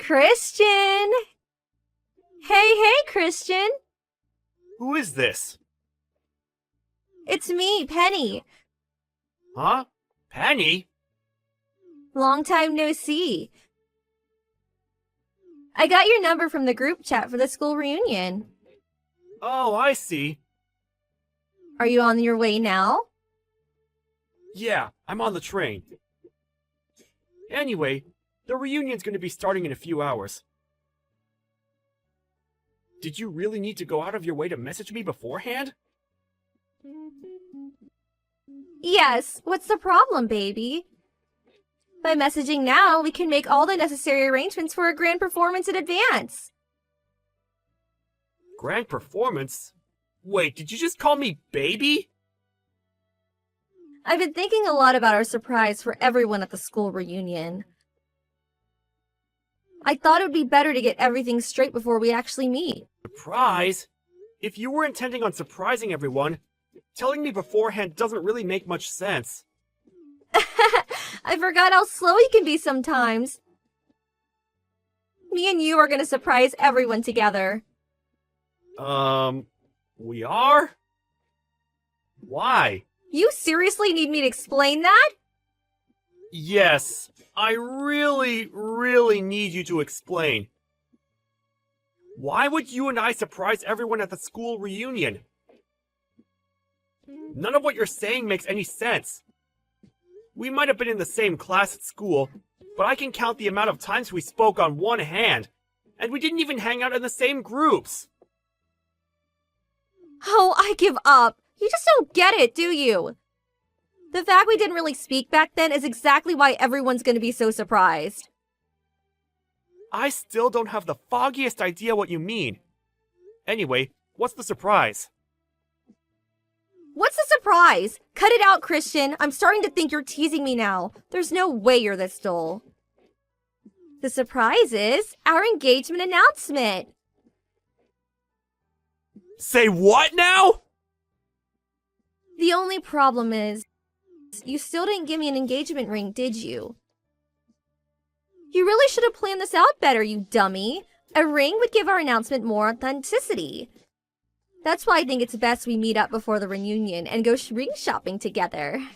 Christian! Hey, Christian! Who is this? It's me, Penny. Huh? Penny? Long time no see. I got your number from the group chat for the school reunion. Oh, I see. Are you on your way now? Yeah, I'm on the train. Anyway, the reunion's going to be starting in a few hours. Did you really need to go out of your way to message me beforehand? Yes, what's the problem, baby? By messaging now, we can make all the necessary arrangements for a grand performance in advance. Grand performance? Wait, did you just call me baby? I've been thinking a lot about our surprise for everyone at the school reunion. I thought it would be better to get everything straight before we actually meet. Surprise? If you were intending on surprising everyone, telling me beforehand doesn't really make much sense. I forgot how slow you can be sometimes. Me and you are going to surprise everyone together. We are? Why? You seriously need me to explain that? Yes, I really need you to explain. Why would you and I surprise everyone at the school reunion? None of what you're saying makes any sense. We might have been in the same class at school, but I can count the amount of times we spoke on one hand, and we didn't even hang out in the same groups. Oh, I give up. You just don't get it, do you? The fact we didn't really speak back then is exactly why everyone's going to be so surprised. I still don't have the foggiest idea what you mean. Anyway, what's the surprise? What's the surprise? Cut it out, Christian. I'm starting to think you're teasing me now. There's no way you're this dull. The surprise is our engagement announcement. Say what now? The only problem is, you still didn't give me an engagement ring, did you? You really should have planned this out better, you dummy. A ring would give our announcement more authenticity. That's why I think it's best we meet up before the reunion and go ring shopping together.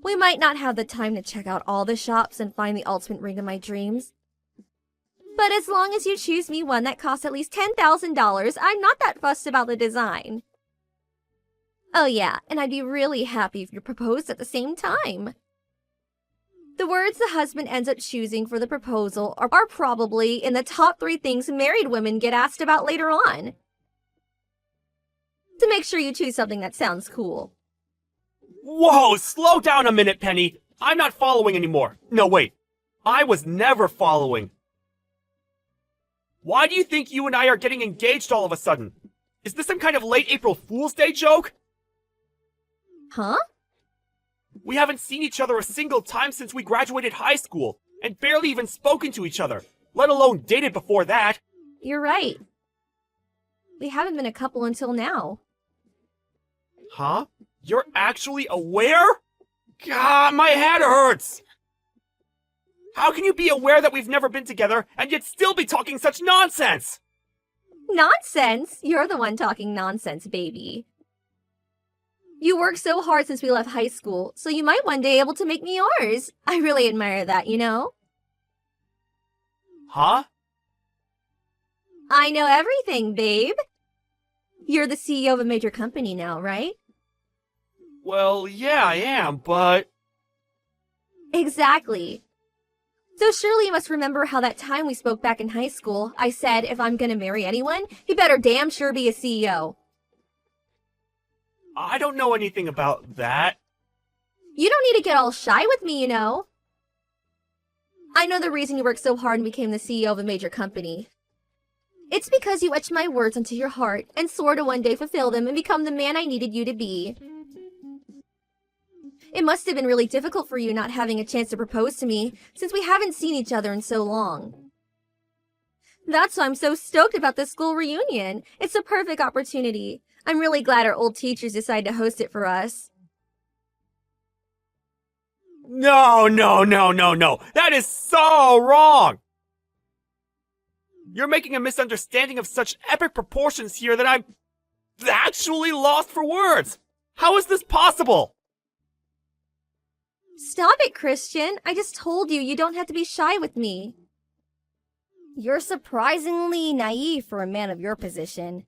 We might not have the time to check out all the shops and find the ultimate ring of my dreams. But as long as you choose me one that costs at least $10,000, I'm not that fussed about the design. Oh yeah, and I'd be really happy if you proposed at the same time. The words the husband ends up choosing for the proposal are probably in the top 3 things married women get asked about later on. So make sure you choose something that sounds cool. Whoa, slow down a minute, Penny. I'm not following anymore. No, wait. I was never following. Why do you think you and I are getting engaged all of a sudden? Is this some kind of late April Fool's Day joke? Huh? We haven't seen each other a single time since we graduated high school, and barely even spoken to each other, let alone dated before that. You're right. We haven't been a couple until now. Huh? You're actually aware? God, my head hurts! How can you be aware that we've never been together and yet still be talking such nonsense? Nonsense? You're the one talking nonsense, baby. You worked so hard since we left high school, so you might one day be able to make me yours. I really admire that, you know? Huh? I know everything, babe. You're the CEO of a major company now, right? Well, yeah, I am, but... Exactly. So surely you must remember how that time we spoke back in high school, I said if I'm gonna marry anyone, he better damn sure be a CEO. I don't know anything about that. You don't need to get all shy with me, you know. I know the reason you worked so hard and became the CEO of a major company. It's because you etched my words onto your heart and swore to one day fulfill them and become the man I needed you to be. It must have been really difficult for you not having a chance to propose to me, since we haven't seen each other in so long. That's why I'm so stoked about this school reunion. It's a perfect opportunity. I'm really glad our old teachers decided to host it for us. No, no, no, no, no. That is so wrong. You're making a misunderstanding of such epic proportions here that I'm actually lost for words. How is this possible? Stop it, Christian. I just told you you don't have to be shy with me. You're surprisingly naive for a man of your position.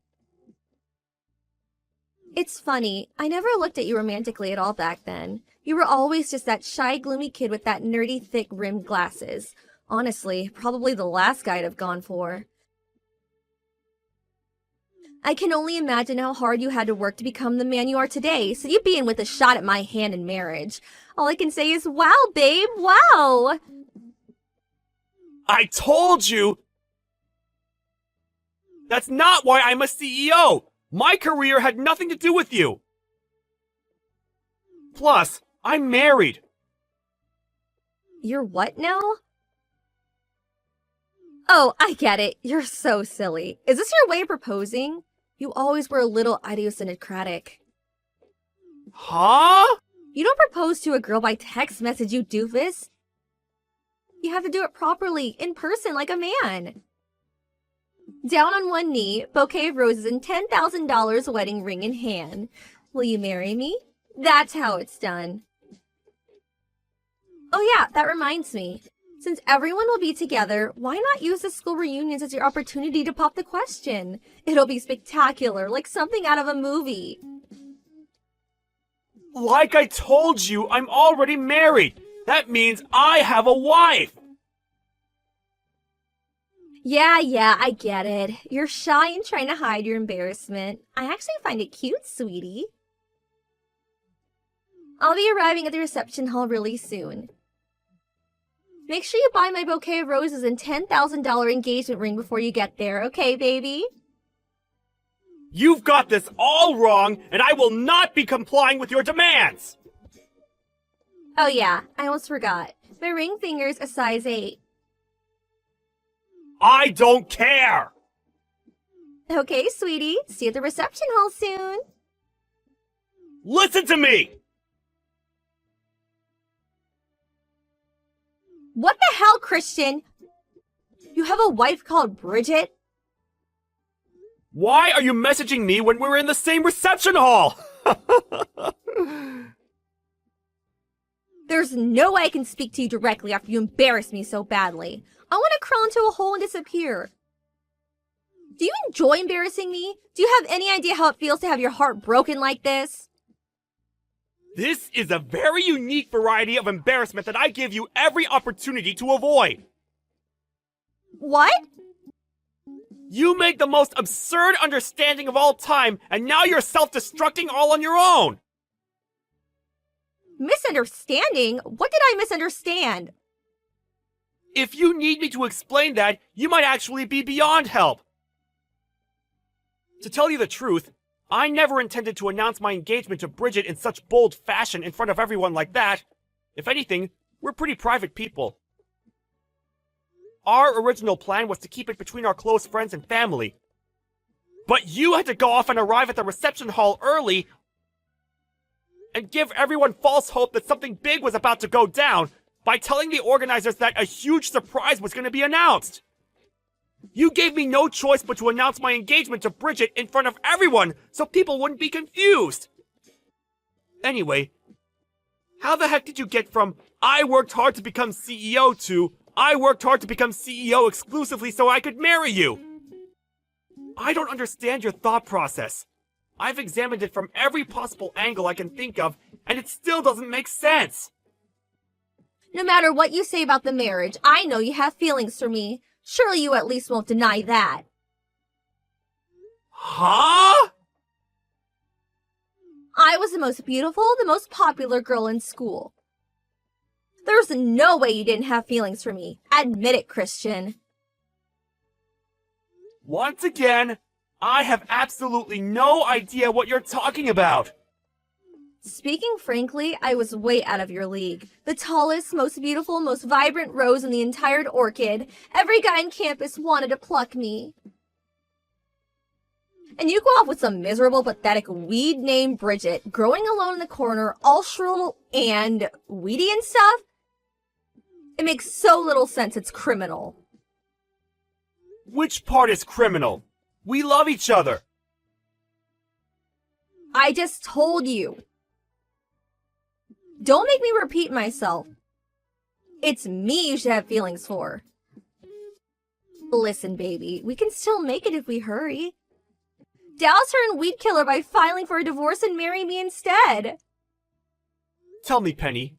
It's funny, I never looked at you romantically at all back then. You were always just that shy, gloomy kid with that nerdy, thick-rimmed glasses. Honestly, probably the last guy I'd have gone for. I can only imagine how hard you had to work to become the man you are today, so you being with a shot at my hand in marriage. All I can say is, wow, babe, wow! I told you! That's not why I'm a CEO! My career had nothing to do with you! Plus, I'm married. You're what now? Oh, I get it. You're so silly. Is this your way of proposing? You always were a little idiosyncratic. Huh? You don't propose to a girl by text message, you doofus. You have to do it properly, in person, like a man. Down on one knee, bouquet of roses and $10,000 wedding ring in hand. Will you marry me? That's how it's done. Oh yeah, that reminds me. Since everyone will be together, why not use the school reunions as your opportunity to pop the question? It'll be spectacular, like something out of a movie. Like I told you, I'm already married. That means I have a wife. Yeah, I get it. You're shy and trying to hide your embarrassment. I actually find it cute, sweetie. I'll be arriving at the reception hall really soon. Make sure you buy my bouquet of roses and $10,000 engagement ring before you get there, okay, baby? You've got this all wrong, and I will not be complying with your demands! Oh yeah, I almost forgot. My ring finger's a size 8. I don't care! Okay, sweetie. See you at the reception hall soon. Listen to me! What the hell, Christian? You have a wife called Bridget? Why are you messaging me when we're in the same reception hall? There's no way I can speak to you directly after you embarrass me so badly. I want to crawl into a hole and disappear. Do you enjoy embarrassing me? Do you have any idea how it feels to have your heart broken like this? This is a very unique variety of embarrassment that I give you every opportunity to avoid. What? You made the most absurd understanding of all time, and now you're self-destructing all on your own. Misunderstanding? What did I misunderstand? If you need me to explain that, you might actually be beyond help. To tell you the truth, I never intended to announce my engagement to Bridget in such bold fashion in front of everyone like that. If anything, we're pretty private people. Our original plan was to keep it between our close friends and family. But you had to go off and arrive at the reception hall early and give everyone false hope that something big was about to go down by telling the organizers that a huge surprise was going to be announced. You gave me no choice but to announce my engagement to Bridget in front of everyone so people wouldn't be confused. Anyway, how the heck did you get from I worked hard to become CEO to I worked hard to become CEO exclusively so I could marry you? I don't understand your thought process. I've examined it from every possible angle I can think of, and it still doesn't make sense. No matter what you say about the marriage, I know you have feelings for me. Surely you at least won't deny that. Huh? I was the most beautiful, the most popular girl in school. There's no way you didn't have feelings for me. Admit it, Christian. Once again, I have absolutely no idea what you're talking about. Speaking frankly, I was way out of your league. The tallest, most beautiful, most vibrant rose in the entire orchid. Every guy on campus wanted to pluck me. And you go off with some miserable, pathetic weed named Bridget, growing alone in the corner, all shrill and weedy and stuff? It makes so little sense, it's criminal. Which part is criminal? We love each other. I just told you. Don't make me repeat myself. It's me you should have feelings for. Listen, baby, we can still make it if we hurry. Douse her in weed killer by filing for a divorce and marry me instead. Tell me, Penny,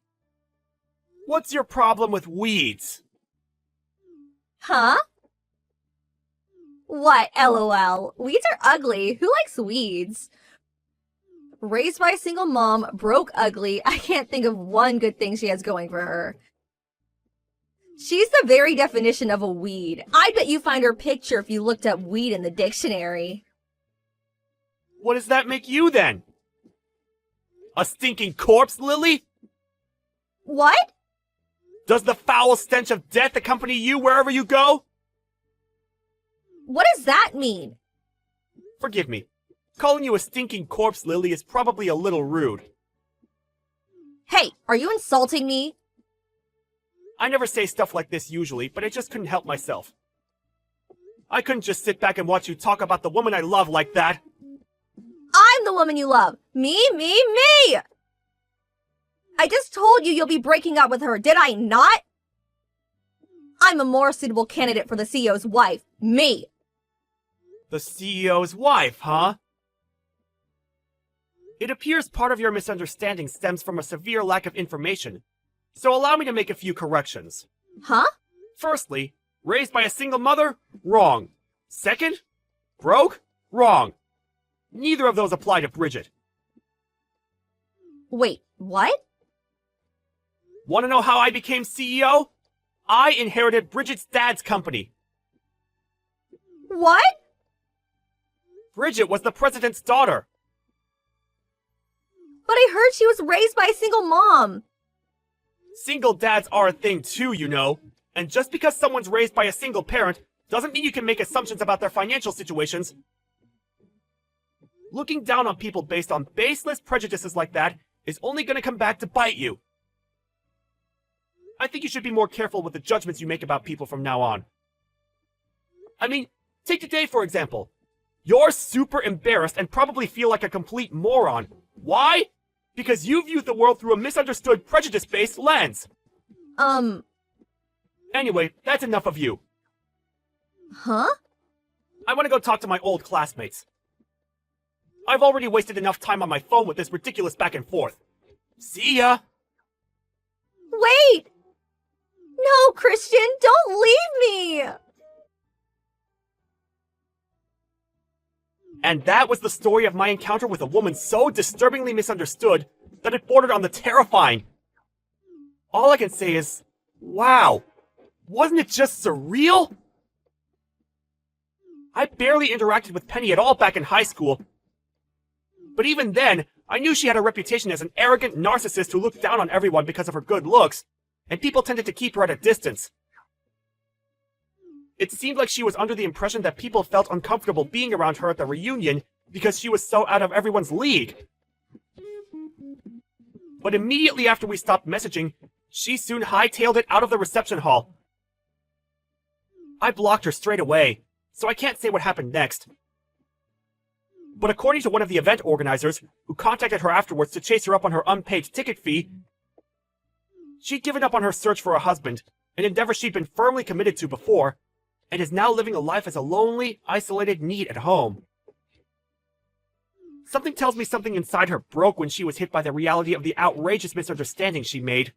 what's your problem with weeds? Huh? What, LOL? Weeds are ugly. Who likes weeds? Raised by a single mom, broke ugly, I can't think of one good thing she has going for her. She's the very definition of a weed. I bet you find her picture if you looked up weed in the dictionary. What does that make you, then? A stinking corpse, Lily? What? Does the foul stench of death accompany you wherever you go? What does that mean? Forgive me. Calling you a stinking corpse, Lily, is probably a little rude. Hey, are you insulting me? I never say stuff like this usually, but I just couldn't help myself. I couldn't just sit back and watch you talk about the woman I love like that. I'm the woman you love. Me. I just told you you'll be breaking up with her, did I not? I'm a more suitable candidate for the CEO's wife. Me. The CEO's wife, huh? It appears part of your misunderstanding stems from a severe lack of information, so allow me to make a few corrections. Huh? Firstly, raised by a single mother? Wrong. Second, broke? Wrong. Neither of those apply to Bridget. Wait, what? Want to know how I became CEO? I inherited Bridget's dad's company. What? Bridget was the president's daughter. But I heard she was raised by a single mom. Single dads are a thing too, you know. And just because someone's raised by a single parent doesn't mean you can make assumptions about their financial situations. Looking down on people based on baseless prejudices like that is only going to come back to bite you. I think you should be more careful with the judgments you make about people from now on. I mean, take today for example. You're super embarrassed and probably feel like a complete moron. Why? Because you view the world through a misunderstood, prejudice-based lens. Anyway, that's enough of you. Huh? I want to go talk to my old classmates. I've already wasted enough time on my phone with this ridiculous back and forth. See ya! Wait! No, Christian, don't leave me! And that was the story of my encounter with a woman so disturbingly misunderstood that it bordered on the terrifying. All I can say is, wow, wasn't it just surreal? I barely interacted with Penny at all back in high school. But even then, I knew she had a reputation as an arrogant narcissist who looked down on everyone because of her good looks, and people tended to keep her at a distance. It seemed like she was under the impression that people felt uncomfortable being around her at the reunion because she was so out of everyone's league. But immediately after we stopped messaging, she soon hightailed it out of the reception hall. I blocked her straight away, so I can't say what happened next. But according to one of the event organizers, who contacted her afterwards to chase her up on her unpaid ticket fee, she'd given up on her search for a husband, an endeavor she'd been firmly committed to before, and is now living a life as a lonely, isolated NEET at home. Something tells me something inside her broke when she was hit by the reality of the outrageous misunderstanding she made.